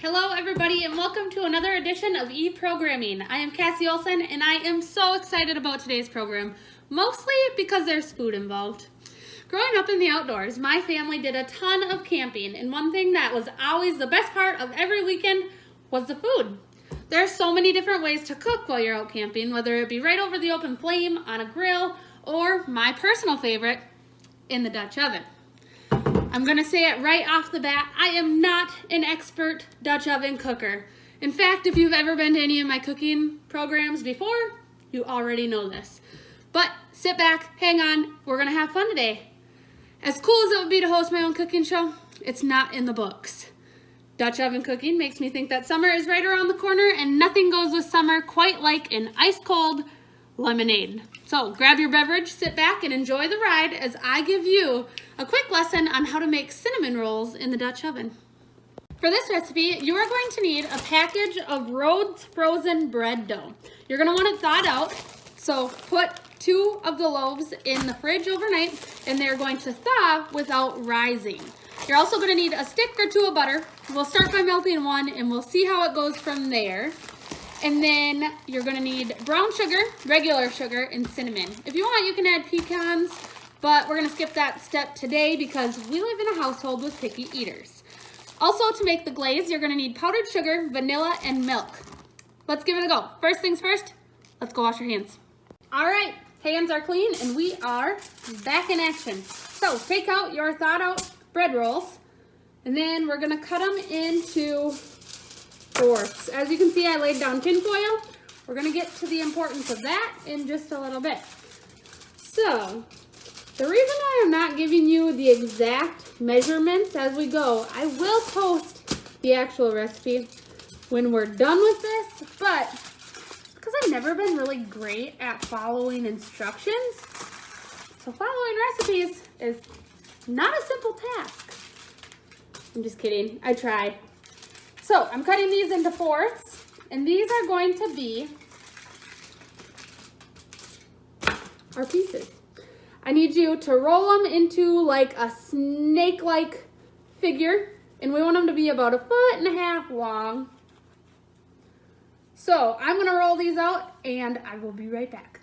Hello everybody and welcome to another edition of E-Programming. I am Cassie Olson and I am so excited about today's program, mostly because there's food involved. Growing up in the outdoors, my family did a ton of camping, and one thing that was always the best part of every weekend was the food. There are so many different ways to cook while you're out camping, whether it be right over the open flame, on a grill, or my personal favorite, in the Dutch oven. I'm gonna say it right off the bat, I am not an expert Dutch oven cooker. In fact, if you've ever been to any of my cooking programs before, you already know this. But sit back, hang on, we're gonna have fun today. As cool as it would be to host my own cooking show, it's not in the books. Dutch oven cooking makes me think that summer is right around the corner, and nothing goes with summer quite like an ice cold lemonade. So grab your beverage, sit back, and enjoy the ride as I give you a quick lesson on how to make cinnamon rolls in the Dutch oven. For this recipe, you are going to need a package of Rhodes frozen bread dough. You're going to want it thawed out, so put 2 of the loaves in the fridge overnight, and they're going to thaw without rising. You're also going to need a stick or 2 of butter. We'll start by melting 1, and we'll see how it goes from there. And then you're going to need brown sugar, regular sugar, and cinnamon. If you want, you can add pecans, but we're going to skip that step today because we live in a household with picky eaters. Also, to make the glaze, you're going to need powdered sugar, vanilla, and milk. Let's give it a go. First things first, let's go wash your hands. All right, hands are clean, and we are back in action. So take out your thawed out bread rolls, and then we're going to cut them into fourths. As you can see, I laid down tin foil. We're going to get to the importance of that in just a little bit. So, the reason I am not giving you the exact measurements as we go, I will post the actual recipe when we're done with this, but because I've never been really great at following instructions, so following recipes is not a simple task. I'm just kidding, I tried. So I'm cutting these into fourths, and these are going to be our pieces. I need you to roll them into like a snake-like figure, and we want them to be about 1.5 feet long. So I'm gonna roll these out, and I will be right back.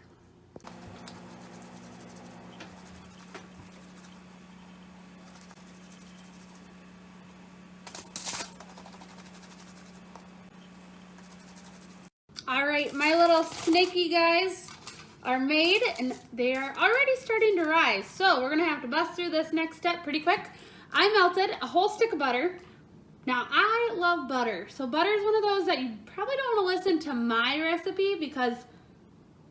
All right, my little snaky guys are made, and they are already starting to rise. So we're gonna have to bust through this next step pretty quick. I melted a whole stick of butter. Now I love butter. So butter is one of those that you probably don't wanna listen to my recipe because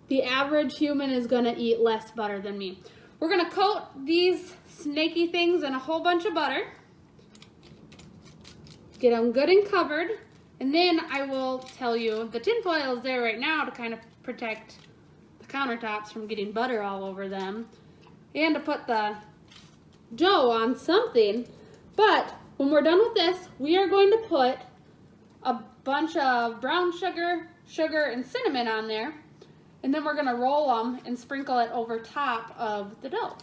the average human is gonna eat less butter than me. We're gonna coat these snaky things in a whole bunch of butter. Get them good and covered. And then I will tell you, the tin foil is there right now to kind of protect the countertops from getting butter all over them and to put the dough on something. But when we're done with this, we are going to put a bunch of brown sugar, and cinnamon on there. And then we're gonna roll them and sprinkle it over top of the dough.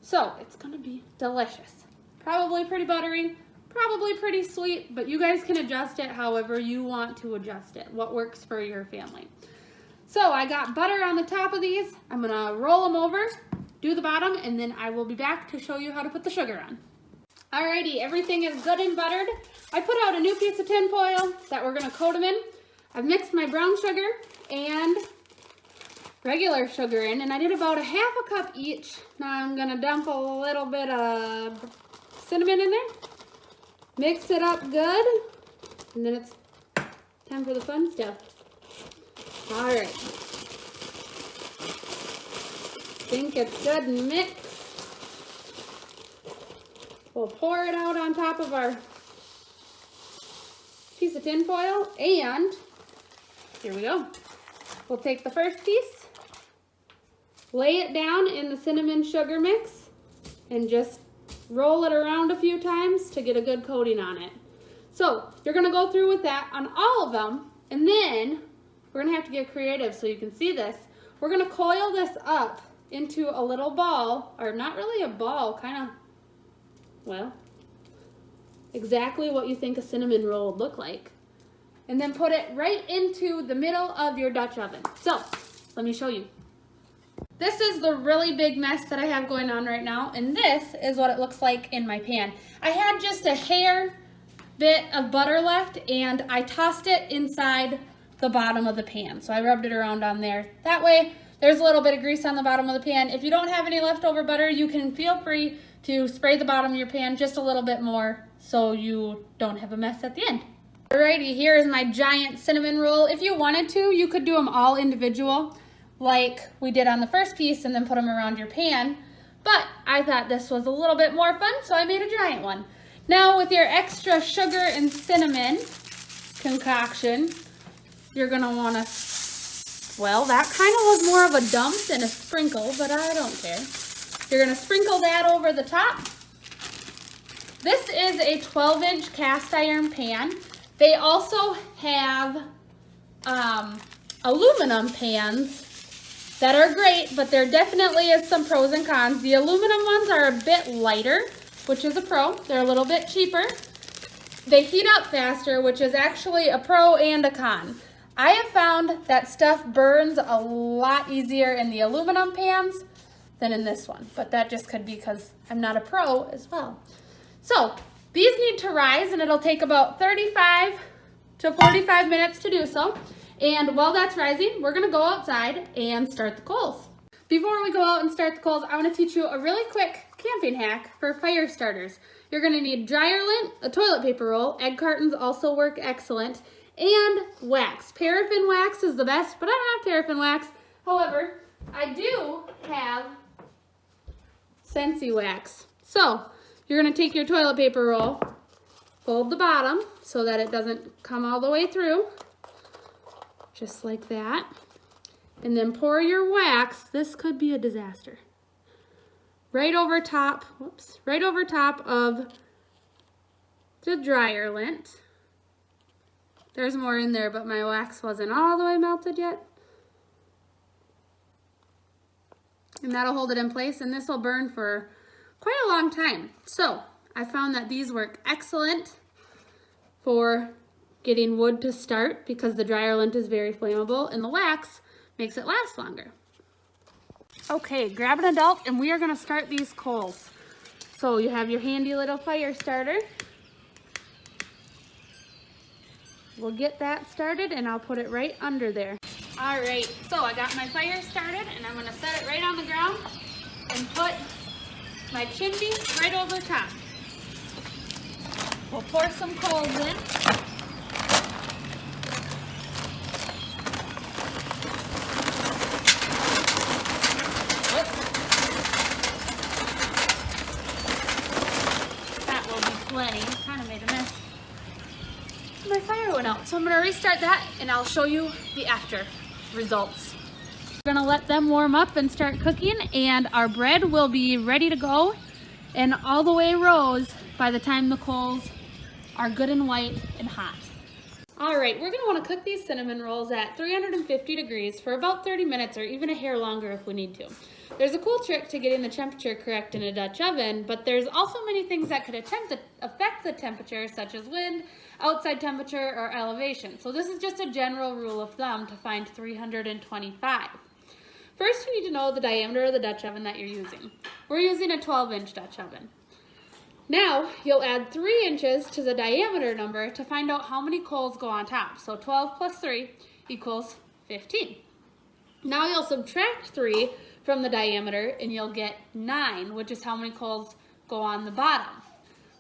So it's gonna be delicious. Probably pretty buttery. Probably pretty sweet, but you guys can adjust it however you want to adjust it, what works for your family. So I got butter on the top of these. I'm gonna roll them over, do the bottom, and then I will be back to show you how to put the sugar on. Alrighty, everything is good and buttered. I put out a new piece of tin foil that we're gonna coat them in. I've mixed my brown sugar and regular sugar in, and I did about 1/2 cup each. Now I'm gonna dump a little bit of cinnamon in there. Mix it up good, and then it's time for the fun stuff. All right. Think it's good and mixed. We'll pour it out on top of our piece of tin foil, and here we go. We'll take the first piece, lay it down in the cinnamon sugar mix, and just roll it around a few times to get a good coating on it. So you're gonna go through with that on all of them, and then we're gonna have to get creative so you can see this. We're gonna coil this up into a little ball, or not really a ball, kind of, well, exactly what you think a cinnamon roll would look like. And then put it right into the middle of your Dutch oven. So, let me show you. This is the really big mess that I have going on right now, and this is what it looks like in my pan. I had just a hair bit of butter left, and I tossed it inside the bottom of the pan. So I rubbed it around on there. That way, there's a little bit of grease on the bottom of the pan. If you don't have any leftover butter, you can feel free to spray the bottom of your pan just a little bit more so you don't have a mess at the end. Alrighty, here is my giant cinnamon roll. If you wanted to, you could do them all individual, like we did on the first piece, and then put them around your pan. But I thought this was a little bit more fun, so I made a giant one. Now with your extra sugar and cinnamon concoction, you're gonna wanna, well, that kind of was more of a dump than a sprinkle, but I don't care. You're gonna sprinkle that over the top. This is a 12-inch cast iron pan. They also have aluminum pans that are great, but there definitely is some pros and cons. The aluminum ones are a bit lighter, which is a pro. They're a little bit cheaper. They heat up faster, which is actually a pro and a con. I have found that stuff burns a lot easier in the aluminum pans than in this one, but that just could be because I'm not a pro as well. So these need to rise, and it'll take about 35 to 45 minutes to do so. And while that's rising, we're gonna go outside and start the coals. Before we go out and start the coals, I wanna teach you a really quick camping hack for fire starters. You're gonna need dryer lint, a toilet paper roll, egg cartons also work excellent, and wax. Paraffin wax is the best, but I don't have paraffin wax. However, I do have Scentsy wax. So, you're gonna take your toilet paper roll, fold the bottom so that it doesn't come all the way through, just like that. And then pour your wax, this could be a disaster, right over top, whoops, right over top of the dryer lint. There's more in there, but my wax wasn't all the way melted yet. And that'll hold it in place, and this will burn for quite a long time. So I found that these work excellent for getting wood to start because the dryer lint is very flammable and the wax makes it last longer. Okay, grab an adult and we are gonna start these coals. So you have your handy little fire starter. We'll get that started and I'll put it right under there. All right, so I got my fire started and I'm gonna set it right on the ground and put my chimney right over top. We'll pour some coals in. That will be plenty. Kind of made a mess. My fire went out, so I'm gonna restart that and I'll show you the after results. We're gonna let them warm up and start cooking, and our bread will be ready to go and all the way rose by the time the coals are good and white and hot. All right, we're gonna wanna cook these cinnamon rolls at 350 degrees for about 30 minutes or even a hair longer if we need to. There's a cool trick to getting the temperature correct in a Dutch oven, but there's also many things that could affect the temperature, such as wind, outside temperature, or elevation. So this is just a general rule of thumb to find 325. First, you need to know the diameter of the Dutch oven that you're using. We're using a 12-inch Dutch oven. Now, you'll add 3 inches to the diameter number to find out how many coals go on top. So 12 plus 3 equals 15. Now you'll subtract 3 from the diameter and you'll get 9, which is how many coals go on the bottom.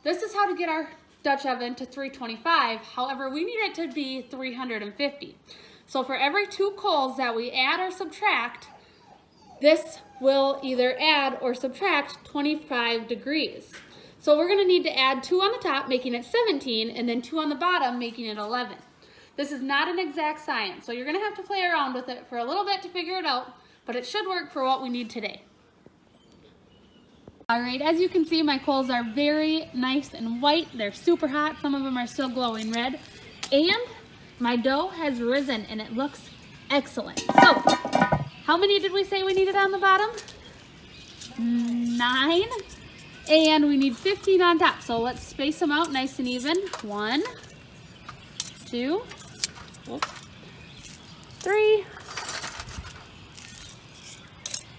This is how to get our Dutch oven to 325. However, we need it to be 350. So for every 2 coals that we add or subtract, this will either add or subtract 25 degrees. So we're gonna need to add 2 on the top, making it 17, and then 2 on the bottom, making it 11. This is not an exact science, so you're gonna have to play around with it for a little bit to figure it out, but it should work for what we need today. All right, as you can see, my coals are very nice and white. They're super hot. Some of them are still glowing red. And my dough has risen and it looks excellent. So, how many did we say we needed on the bottom? 9. And we need 15 on top. So let's space them out nice and even. 1, 2, 3,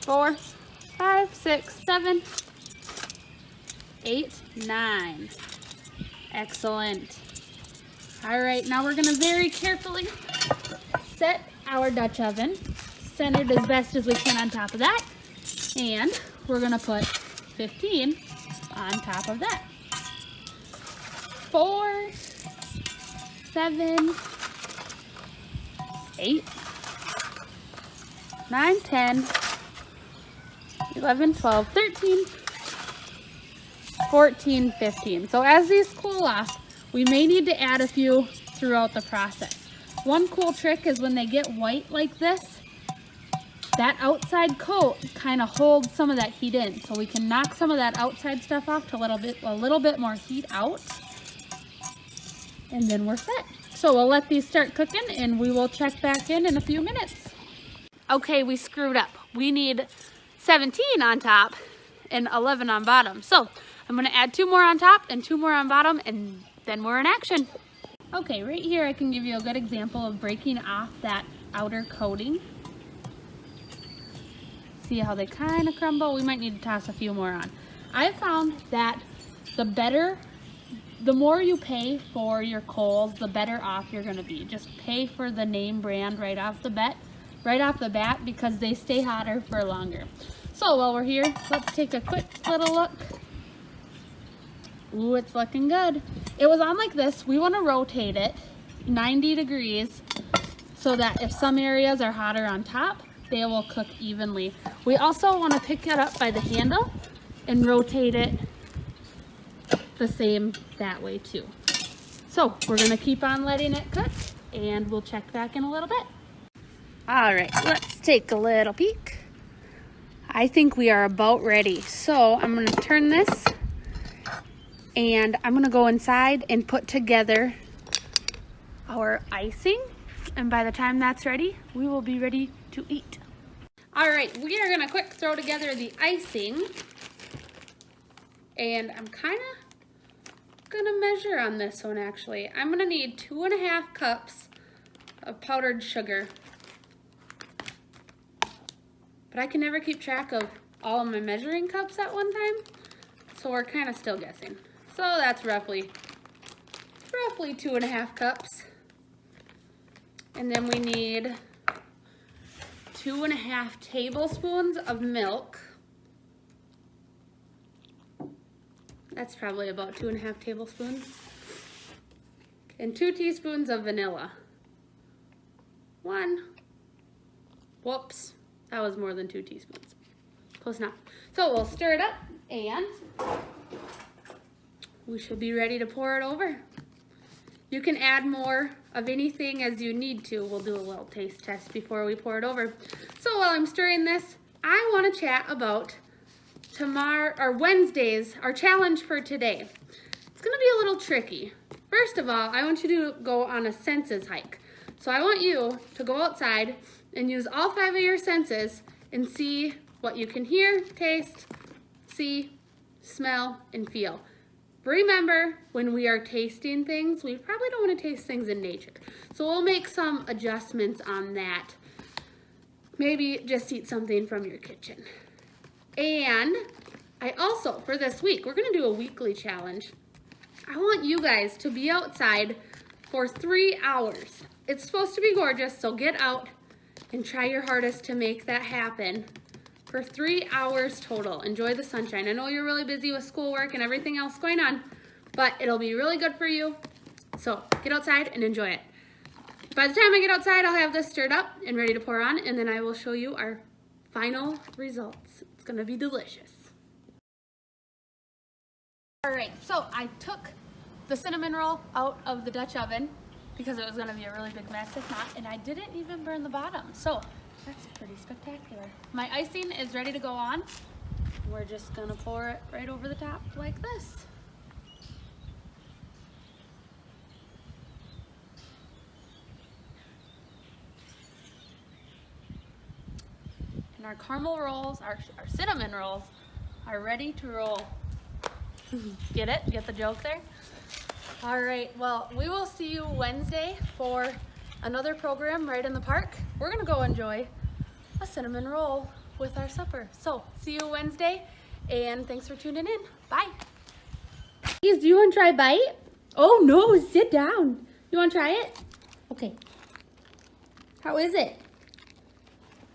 4, 5, 6, 7, 8, 9. Excellent. All right, now we're gonna very carefully set our Dutch oven centered as best as we can on top of that. And we're gonna put 15 on top of that. 4, 7, 8, 9, 10, 11, 12, 13, 14, 15. So as these cool off, we may need to add a few throughout the process. One cool trick is when they get white like this, that outside coat kind of holds some of that heat in. So we can knock some of that outside stuff off to a little bit more heat out. And then we're set. So we'll let these start cooking and we will check back in a few minutes. Okay, we screwed up. We need 17 on top and 11 on bottom. So I'm gonna add 2 more on top and 2 more on bottom, and then we're in action. Okay, right here I can give you a good example of breaking off that outer coating. See how they kind of crumble? We might need to toss a few more on. I've found that the more you pay for your coals, the better off you're gonna be. Just pay for the name brand right off the bat because they stay hotter for longer. So while we're here, let's take a quick little look. Ooh, it's looking good. It was on like this. We want to rotate it 90 degrees so that if some areas are hotter on top, they will cook evenly. We also want to pick it up by the handle and rotate it the same that way too. So we're going to keep on letting it cook and we'll check back in a little bit. All right, let's take a little peek. I think we are about ready. So I'm going to turn this and I'm going to go inside and put together our icing. And by the time that's ready, we will be ready to eat. All right, we are going to quick throw together the icing. And I'm kind of going to measure on this one actually. I'm going to need 2.5 cups of powdered sugar. But I can never keep track of all of my measuring cups at one time. So we're kind of still guessing. So that's roughly 2.5 cups. And then we need 2.5 tablespoons of milk. That's probably about 2.5 tablespoons. And 2 teaspoons of vanilla. 1. Whoops, that was more than 2 teaspoons. Close enough. So we'll stir it up and we should be ready to pour it over. You can add more of anything as you need to. We'll do a little taste test before we pour it over. So while I'm stirring this, I want to chat about tomorrow or Wednesday's, our challenge for today. It's going to be a little tricky. First of all, I want you to go on a senses hike. So I want you to go outside and use all 5 of your senses and see what you can hear, taste, see, smell, and feel. Remember, when we are tasting things, we probably don't want to taste things in nature. So we'll make some adjustments on that. Maybe just eat something from your kitchen. And I also, for this week, we're going to do a weekly challenge. I want you guys to be outside for 3 hours. It's supposed to be gorgeous, so get out and try your hardest to make that happen for 3 hours total. Enjoy the sunshine. I know you're really busy with schoolwork and everything else going on, but it'll be really good for you. So get outside and enjoy it. By the time I get outside, I'll have this stirred up and ready to pour on, and then I will show you our final results. It's gonna be delicious. All right, so I took the cinnamon roll out of the Dutch oven because it was gonna be a really big mess if not, and I didn't even burn the bottom. So that's pretty spectacular. My icing is ready to go on. We're just gonna pour it right over the top like this. And our caramel rolls, our cinnamon rolls are ready to roll. Get it? Get the joke there? All right, well, we will see you Wednesday for another program right in the park. We're gonna go enjoy a cinnamon roll with our supper. So, see you Wednesday, and thanks for tuning in. Bye. Do you want to try a bite? Oh no, sit down. You want to try it? Okay. How is it?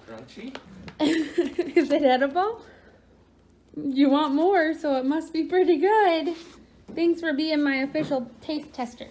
Crunchy? Is it edible? You want more, so it must be pretty good. Thanks for being my official taste tester.